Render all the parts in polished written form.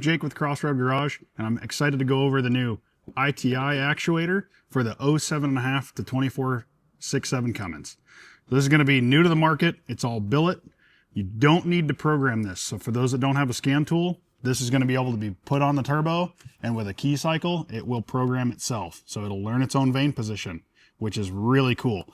Jake with Crossroad Garage, and I'm excited to go over the new ITI Actuator for the 07.5 to 24.6.7 Cummins. So this is going to be new to the market. It's all billet. You don't need to program this. So for those that don't have a scan tool, this is going to be able to be put on the turbo, and with a key cycle, it will program itself. So it'll learn its own vane position, which is really cool.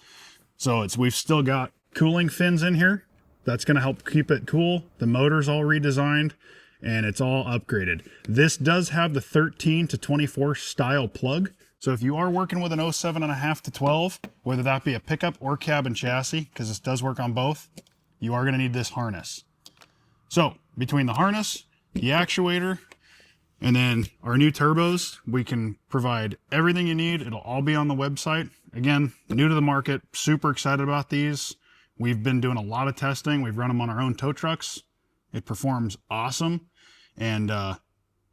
So we've still got cooling fins in here. That's going to help keep it cool. The motor's all redesigned, and it's all upgraded. This does have the 13 to 24 style plug. So if you are working with an 07.5 to 12, whether that be a pickup or cab and chassis, because this does work on both, you are going to need this harness. So between the harness, the actuator, and then our new turbos, we can provide everything you need. It'll all be on the website. Again, new to the market, super excited about these. We've been doing a lot of testing. We've run them on our own tow trucks. It performs awesome. And, well,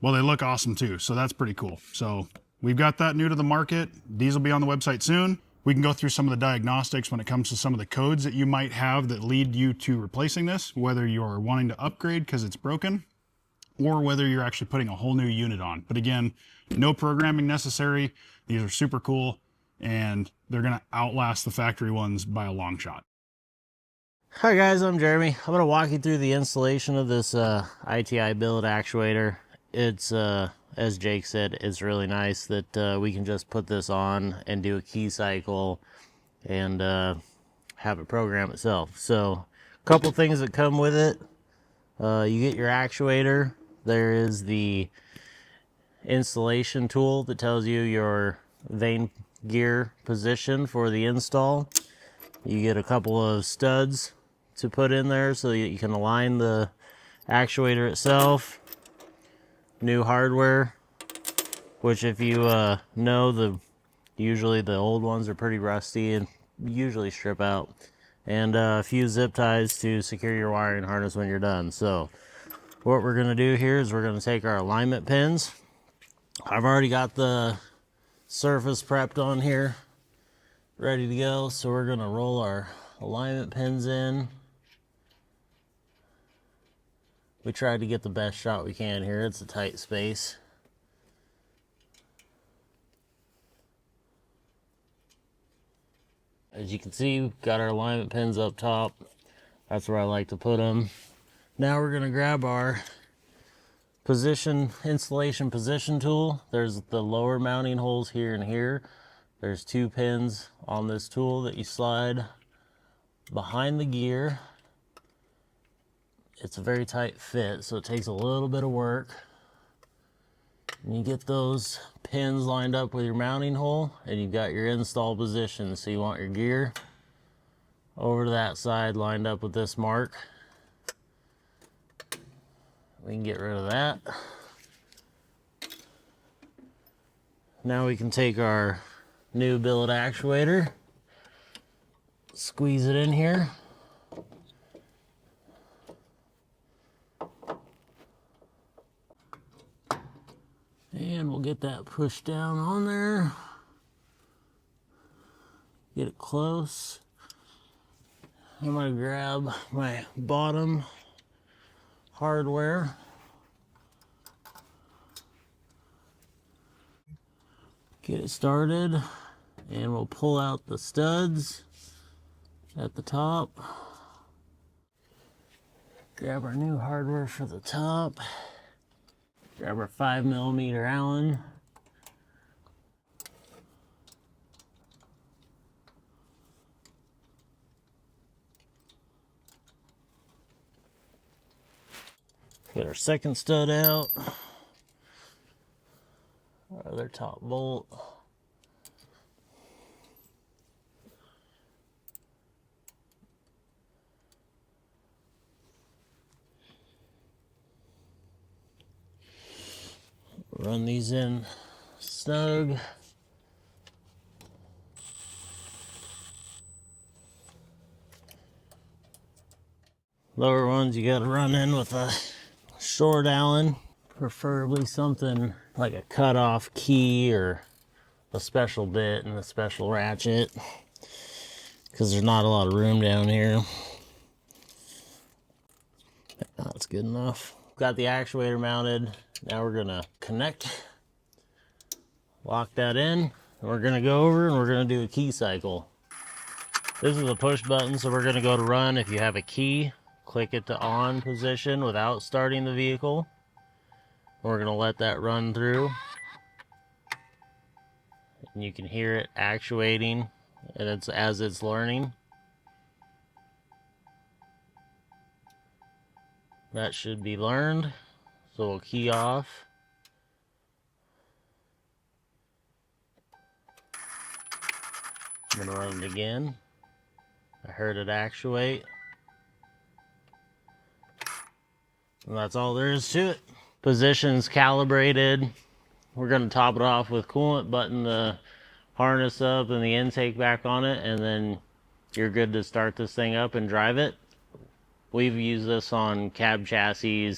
they look awesome too. So that's pretty cool. So we've got that new to the market. These will be on the website soon. We can go through some of the diagnostics when it comes to some of the codes that you might have that lead you to replacing this, whether you're wanting to upgrade because it's broken, or whether you're actually putting a whole new unit on. But again, no programming necessary. These are super cool, and they're going to outlast the factory ones by a long shot. Hi guys, I'm Jeremy. I'm going to walk you through the installation of this ITI Billet Actuator. It's, as Jake said, it's really nice that we can just put this on and do a key cycle and have it program itself. So, a couple things that come with it. You get your actuator. There is the installation tool that tells you your vane gear position for the install. You get a couple of studs to put in there so that you can align the actuator itself. New hardware, which if you know, usually the old ones are pretty rusty and usually strip out. And a few zip ties to secure your wiring harness when you're done. So what we're going to do here is we're going to take our alignment pins. I've already got the surface prepped on here, ready to go. So we're going to roll our alignment pins in. We tried to get the best shot we can here. It's a tight space. As you can see, we've got our alignment pins up top. That's where I like to put them. Now we're going to grab our installation position tool. There's the lower mounting holes here and here. There's 2 pins on this tool that you slide behind the gear. It's a very tight fit, so it takes a little bit of work. And you get those pins lined up with your mounting hole, and you've got your install position. So you want your gear over to that side lined up with this mark. We can get rid of that. Now we can take our new billet actuator, squeeze it in here. And we'll get that pushed down on there. Get it close. I'm going to grab my bottom hardware. Get it started. And we'll pull out the studs at the top. Grab our new hardware for the top. Grab our 5mm Allen. Get our second stud out. Our other top bolt. Run these in snug. Lower ones you gotta run in with a short Allen, preferably something like a cutoff key or a special bit and a special ratchet, because there's not a lot of room down here. That's good enough. Got the actuator mounted. Now we're gonna connect, lock that in, and we're gonna go over and we're gonna do a key cycle. This is a push button, so we're gonna go to run. If you have a key, click it to on position without starting the vehicle. We're gonna let that run through. And you can hear it actuating, and it's as it's learning. That should be learned, so we'll key off. I'm gonna run it again. I heard it actuate. And that's all there is to it. Position's calibrated. We're gonna top it off with coolant, button the harness up and the intake back on it, and then you're good to start this thing up and drive it. We've used this on cab chassis,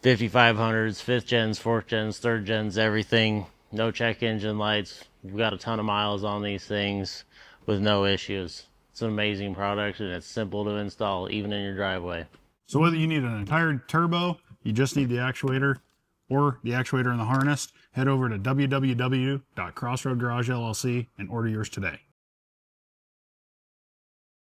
5500s, 5th gens, 4th gens, 3rd gens, everything. No check engine lights. We've got a ton of miles on these things with no issues. It's an amazing product, and it's simple to install even in your driveway. So whether you need an entire turbo, you just need the actuator, or the actuator and the harness, head over to www.crossroadgarage LLC and order yours today.